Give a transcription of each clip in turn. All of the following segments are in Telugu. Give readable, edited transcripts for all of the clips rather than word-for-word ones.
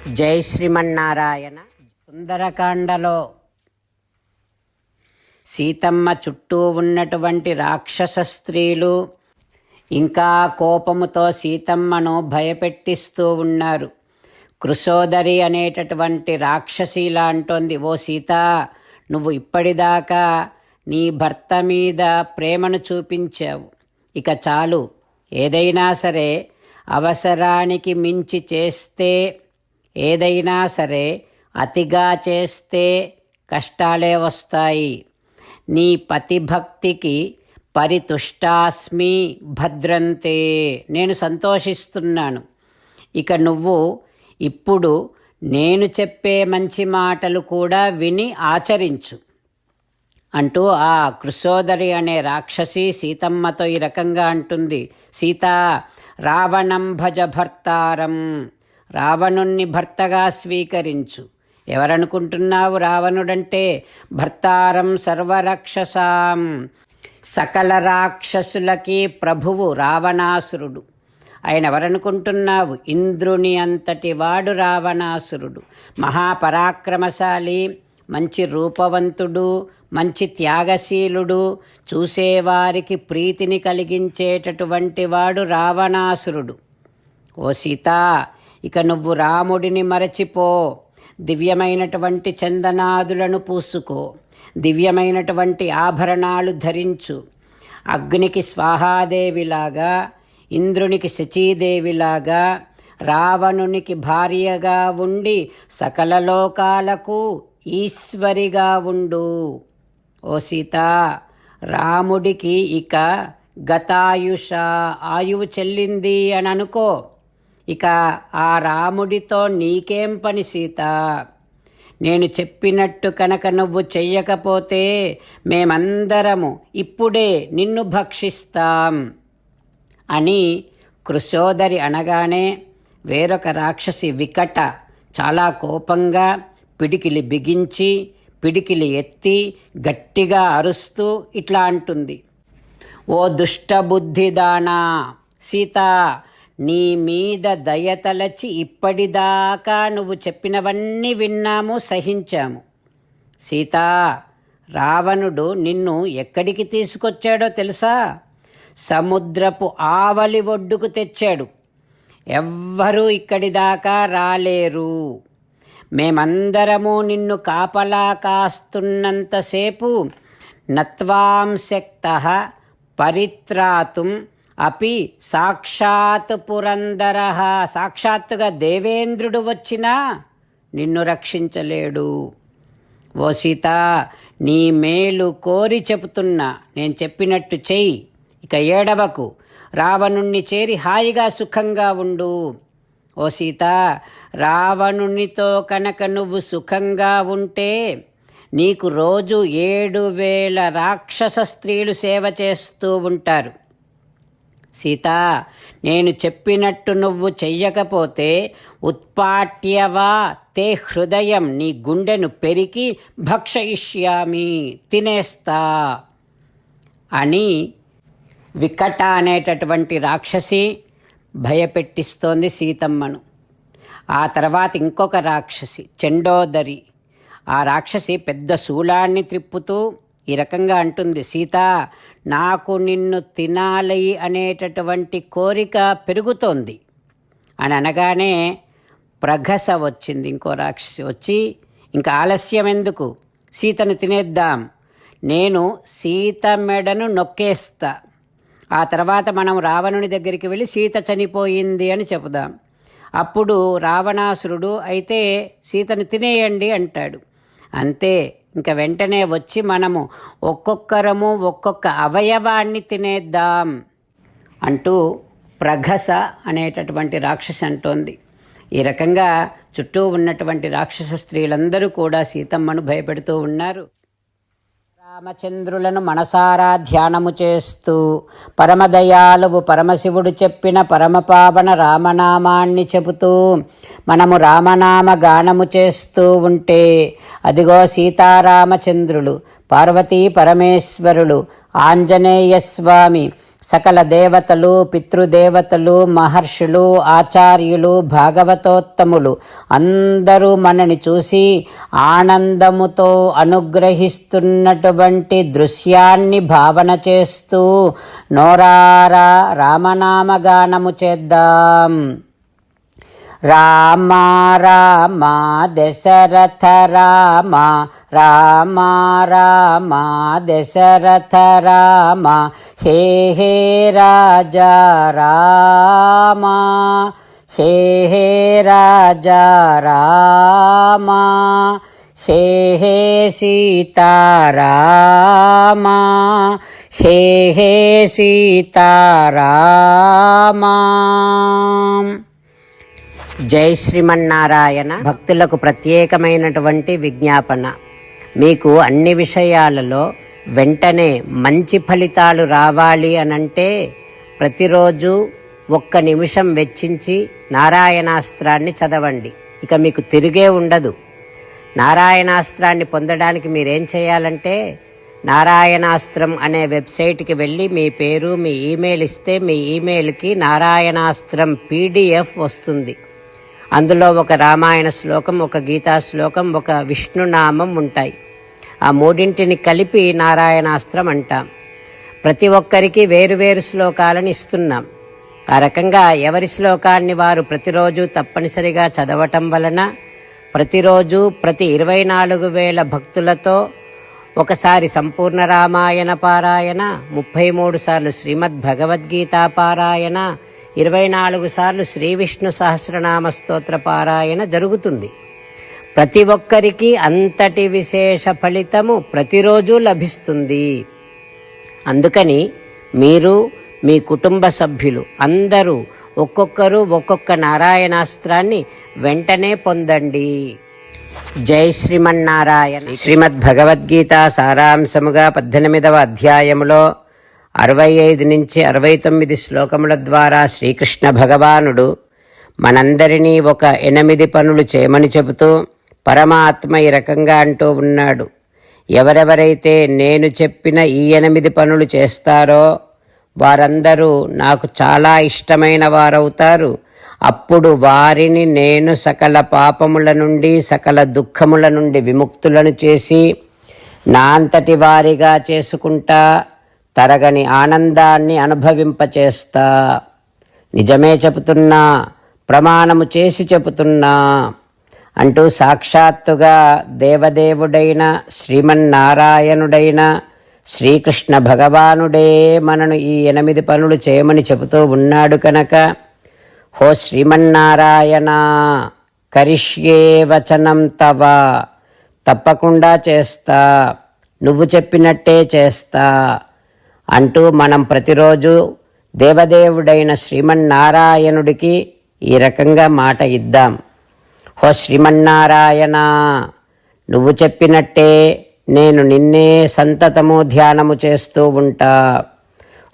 జై శ్రీమన్నారాయణ. సుందరకాండలో సీతమ్మ చుట్టూ ఉన్నటువంటి రాక్షస స్త్రీలు ఇంకా కోపముతో సీతమ్మను భయపెట్టిస్తూ ఉన్నారు. కృశోదరి అనేటటువంటి రాక్షసిలా అంటోంది, ఓ సీత, నువ్వు ఇప్పటిదాకా నీ భర్త మీద ప్రేమను చూపించావు, ఇక చాలు. ఏదైనా సరే అవసరానికి మించి చేస్తే, ఏదైనా సరే అతిగా చేస్తే కష్టాలే వస్తాయి. నీ పతిభక్తికి పరితుష్టాస్మి భద్రంతే, నేను సంతోషిస్తున్నాను. ఇక నువ్వు ఇప్పుడు నేను చెప్పే మంచి మాటలు కూడా విని ఆచరించు అంటూ ఆ కృశోదరి అనే రాక్షసి సీతమ్మతో ఈ రకంగా అంటుంది. సీత, రావణం భజ భర్తారం, రావణుణ్ణి భర్తగా స్వీకరించు. ఎవరనుకుంటున్నావు రావణుడంటే? భర్తారం సర్వరాక్షసాం, సకల రాక్షసులకి ప్రభువు రావణాసురుడు. ఆయన ఎవరనుకుంటున్నావు? ఇంద్రుని అంతటి వాడు రావణాసురుడు. మహాపరాక్రమశాలి, మంచి రూపవంతుడు, మంచి త్యాగశీలుడు, చూసేవారికి ప్రీతిని కలిగించేటటువంటి వాడు రావణాసురుడు. ఓ సీత, ఇక నువ్వు రాముడిని మరచిపో. దివ్యమైనటువంటి చందనాదులను పూసుకో, దివ్యమైనటువంటి ఆభరణాలు ధరించు. అగ్నికి స్వాహాదేవిలాగా, ఇంద్రునికి శచీదేవిలాగా, రావణునికి భార్యగా ఉండి సకల లోకాలకు ఈశ్వరిగా ఉండు. ఓ సీత, రాముడికి ఇక గతాయుష, ఆయువు చెల్లింది అని అనుకో. ఇక ఆ రాముడితో నీకేం పని సీత? నేను చెప్పినట్టు కనుక నువ్వు చెయ్యకపోతే మేమందరము ఇప్పుడే నిన్ను భక్షిస్తాం అని కృశోదరి అనగానే వేరొక రాక్షసి వికట చాలా కోపంగా పిడికిలి బిగించి పిడికిలి ఎత్తి గట్టిగా అరుస్తూ ఇట్లా అంటుంది. ఓ దుష్టబుద్ధిదానా సీత, నీ మీద దయతలచి ఇప్పటిదాకా నువ్వు చెప్పినవన్నీ విన్నాము, సహించాము. సీత, రావణుడు నిన్ను ఎక్కడికి తీసుకొచ్చాడో తెలుసా? సముద్రపు ఆవలి ఒడ్డుకు తెచ్చాడు. ఎవ్వరూ ఇక్కడి దాకా రాలేరు. మేమందరము నిన్ను కాపలా కాస్తున్నంతసేపు నత్వాం శక్తః పరిత్రాతుం అపి సాక్షాత్ పురందరః, సాక్షాత్తుగా దేవేంద్రుడు వచ్చినా నిన్ను రక్షించలేడు. ఓ సీత, నీ మేలు కోరి చెబుతున్నా, నేను చెప్పినట్టు చెయ్యి. ఇక ఏడవకు, రావణుణ్ణి చేరి హాయిగా సుఖంగా ఉండు. ఓ సీత, రావణునితో కనుక నువ్వు సుఖంగా ఉంటే నీకు రోజు 7,000 రాక్షస స్త్రీలు సేవ చేస్తూ ఉంటారు. సీత, నేను చెప్పినట్టు నువ్వు చెయ్యకపోతే ఉత్పాట్యవా తే హృదయం, నీ గుండెను పెరికి భక్షయిష్యామి, తినేస్తా అని వికట అనేటటువంటి రాక్షసి భయపెట్టిస్తోంది సీతమ్మను. ఆ తర్వాత ఇంకొక రాక్షసి చండోదరి. ఆ రాక్షసి పెద్ద శూలాన్ని త్రిప్పుతూ ఈ రకంగా అంటుంది. సీత, నాకు నిన్ను తినాలి అనేటటువంటి కోరిక పెరుగుతోంది అని అనగానే ప్రఘస వచ్చింది. ఇంకో రాక్షసి వచ్చి, ఇంకా ఆలస్యం ఎందుకు, సీతను తినేద్దాం, నేను సీత మెడను నొక్కేస్తా, ఆ తర్వాత మనం రావణుని దగ్గరికి వెళ్ళి సీత చనిపోయింది అని చెబుదాం. అప్పుడు రావణాసురుడు అయితే సీతను తినేయండి అంటాడు. అంతే, ఇంకా వెంటనే వచ్చి మనము ఒక్కొక్కరము ఒక్కొక్క అవయవాన్ని తినేద్దాం అంటూ ప్రఘస అనేటటువంటి రాక్షసి అంటోంది. ఈ రకంగా చుట్టూ ఉన్నటువంటి రాక్షస స్త్రీలందరూ కూడా సీతమ్మను భయపెడుతూ ఉన్నారు. రామచంద్రులను మనసారా ధ్యానము చేస్తూ పరమదయాలువు పరమశివుడు చెప్పిన పరమపావన రామనామాన్ని చెబుతూ మనము రామనామ గానము చేస్తూ ఉంటే అదిగో సీతారామచంద్రులు, పార్వతీ పరమేశ్వరులు, ఆంజనేయస్వామి, సకల దేవతలు, పితృదేవతలు, మహర్షులు, ఆచార్యులు, భాగవతోత్తములు అందరూ మనని చూసి ఆనందముతో అనుగ్రహిస్తున్నటువంటి దృశ్యాన్ని భావన చేస్తూ నోరారా రామనామగానము చేద్దాం. రామ రామ దశరథ రామ, రామ రామ దశరథ రామ, హే హే రాజా రామ, హే హే రాజా రామ, హే హే సీతారామ, హే హే సీతారామ. జై శ్రీమన్నారాయణ. భక్తులకు ప్రత్యేకమైనటువంటి విజ్ఞాపన. మీకు అన్ని విషయాలలో వెంటనే మంచి ఫలితాలు రావాలి అనంటే ప్రతిరోజు 1 నిమిషం వెచ్చించి నారాయణాస్త్రాన్ని చదవండి. ఇక మీకు తిరిగే ఉండదు. నారాయణాస్త్రాన్ని పొందడానికి మీరేం చేయాలంటే నారాయణాస్త్రం అనే వెబ్సైట్కి వెళ్ళి మీ పేరు, మీ ఈమెయిల్ ఇస్తే మీ ఈమెయిల్కి నారాయణాస్త్రం PDF వస్తుంది. అందులో ఒక రామాయణ శ్లోకం, ఒక గీతా శ్లోకం, ఒక విష్ణునామం ఉంటాయి. ఆ 3ంటిని కలిపి నారాయణాస్త్రం అంటాం. ప్రతి ఒక్కరికి వేరువేరు శ్లోకాలను ఇస్తున్నాం. ఆ రకంగా ఎవరి శ్లోకాన్ని వారు ప్రతిరోజు తప్పనిసరిగా చదవటం వలన ప్రతిరోజు ప్రతి 24,000 భక్తులతో ఒకసారి సంపూర్ణ రామాయణ పారాయణ, 33 సార్లు శ్రీమద్ భగవద్గీత పారాయణ, 24 సార్లు శ్రీ విష్ణు సహస్రనామ స్తోత్ర పారాయణ జరుగుతుంది. ప్రతి ఒక్కరికి అంతటి విశేష ఫలితము ప్రతిరోజు లభిస్తుంది. అందుకని మీరు, మీ కుటుంబ సభ్యులు అందరూ ఒక్కొక్కరు ఒక్కొక్క నారాయణాస్త్రాన్ని వెంటనే పొందండి. జై శ్రీమన్నారాయణ. శ్రీమద్ భగవద్గీత సారాంశముగా 18వ అధ్యాయములో 65 నుంచి 69 శ్లోకముల ద్వారా శ్రీకృష్ణ భగవానుడు మనందరినీ ఒక 8 పనులు చేయమని చెబుతూ పరమాత్మ ఈ రకంగా అంటూ ఉన్నాడు. ఎవరెవరైతే నేను చెప్పిన ఈ 8 పనులు చేస్తారో వారందరూ నాకు చాలా ఇష్టమైన వారవుతారు. అప్పుడు వారిని నేను సకల పాపముల నుండి, సకల దుఃఖముల నుండి విముక్తులను చేసి నా అంతటి వారిగా చేసుకుంటా, తరగని ఆనందాన్ని అనుభవింపచేస్తా. నిజమే చెబుతున్నా, ప్రమాణము చేసి చెబుతున్నా అంటూ సాక్షాత్తుగా దేవదేవుడైన శ్రీమన్నారాయణుడైన శ్రీకృష్ణ భగవానుడే మనను ఈ 8 పనులు చేయమని చెబుతూ ఉన్నాడు కనుక, హో శ్రీమన్నారాయణ, కరిష్యే వచనం తవ, తప్పకుండా చేస్తా, నువ్వు చెప్పినట్టే చేస్తా అంటూ మనం ప్రతిరోజు దేవదేవుడైన శ్రీమన్నారాయణుడికి ఈ రకంగా మాట ఇద్దాం. హో శ్రీమన్నారాయణ, నువ్వు చెప్పినట్టే నేను నిన్నే సంతతము ధ్యానము చేస్తూ ఉంటా.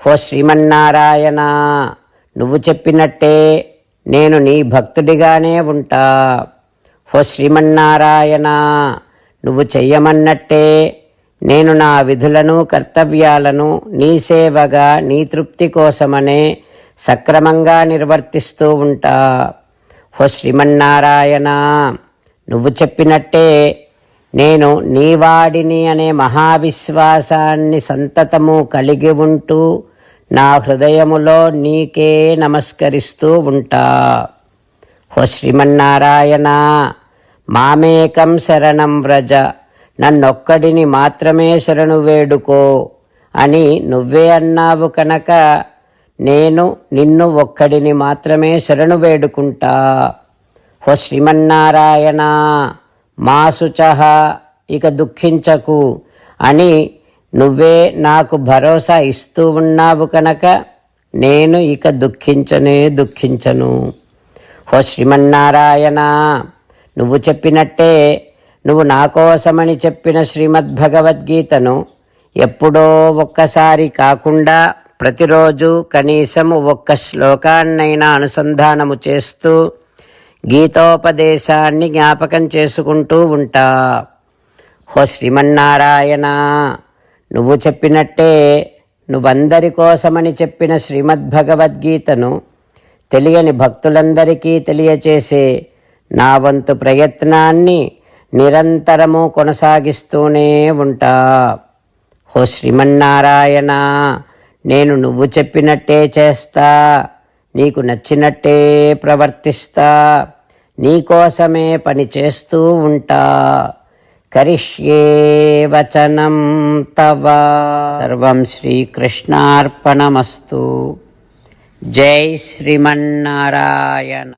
హో శ్రీమన్నారాయణ, నువ్వు చెప్పినట్టే నేను నీ భక్తుడిగానే ఉంటా. హో శ్రీమన్నారాయణ, నువ్వు చెయ్యమన్నట్టే నేను నా విధులను, కర్తవ్యాలను నీ సేవగా, నీ తృప్తి కోసమనే సక్రమంగా నిర్వర్తిస్తూ ఉంటా. హో శ్రీమన్నారాయణ, నువ్వు చెప్పినట్టే నేను నీవాడిని అనే మహావిశ్వాసాన్ని సంతతము కలిగి ఉంటూ నా హృదయములో నీకే నమస్కరిస్తూ ఉంటా. హో శ్రీమన్నారాయణ, మామేకం శరణం వ్రజ, నన్నొక్కడిని మాత్రమే శరణు వేడుకో అని నువ్వే అన్నావు కనుక నేను నిన్ను ఒక్కడిని మాత్రమే శరణు వేడుకుంటా. హో శ్రీమన్నారాయణ, మా శుచః, ఇక దుఃఖించకు అని నువ్వే నాకు భరోసా ఇస్తూ ఉన్నావు కనుక నేను ఇక దుఃఖించను. హో శ్రీమన్నారాయణ, నువ్వు చెప్పినట్టే నువ్వు నా కోసమని చెప్పిన శ్రీమద్భగవద్గీతను ఎప్పుడో ఒక్కసారి కాకుండా ప్రతిరోజు కనీసము 1 శ్లోకాన్నైనా అనుసంధానము చేస్తూ గీతోపదేశాన్ని జ్ఞాపకం చేసుకుంటూ ఉంటా. హో శ్రీమన్నారాయణ, నువ్వు చెప్పినట్టే నువ్వందరి కోసమని చెప్పిన శ్రీమద్భగవద్గీతను తెలియని భక్తులందరికీ తెలియచేసే నా వంతు ప్రయత్నాన్ని నిరంతరము కొనసాగిస్తూనే ఉంటా. ఓ శ్రీమన్నారాయణ, నేను నువ్వు చెప్పినట్టే చేస్తా, నీకు నచ్చినట్టే ప్రవర్తిస్తా, నీకోసమే పని చేస్తూ ఉంటా. కరిష్యే వచనం తవ. సర్వం శ్రీకృష్ణార్పణమస్తు. జై శ్రీమన్నారాయణ.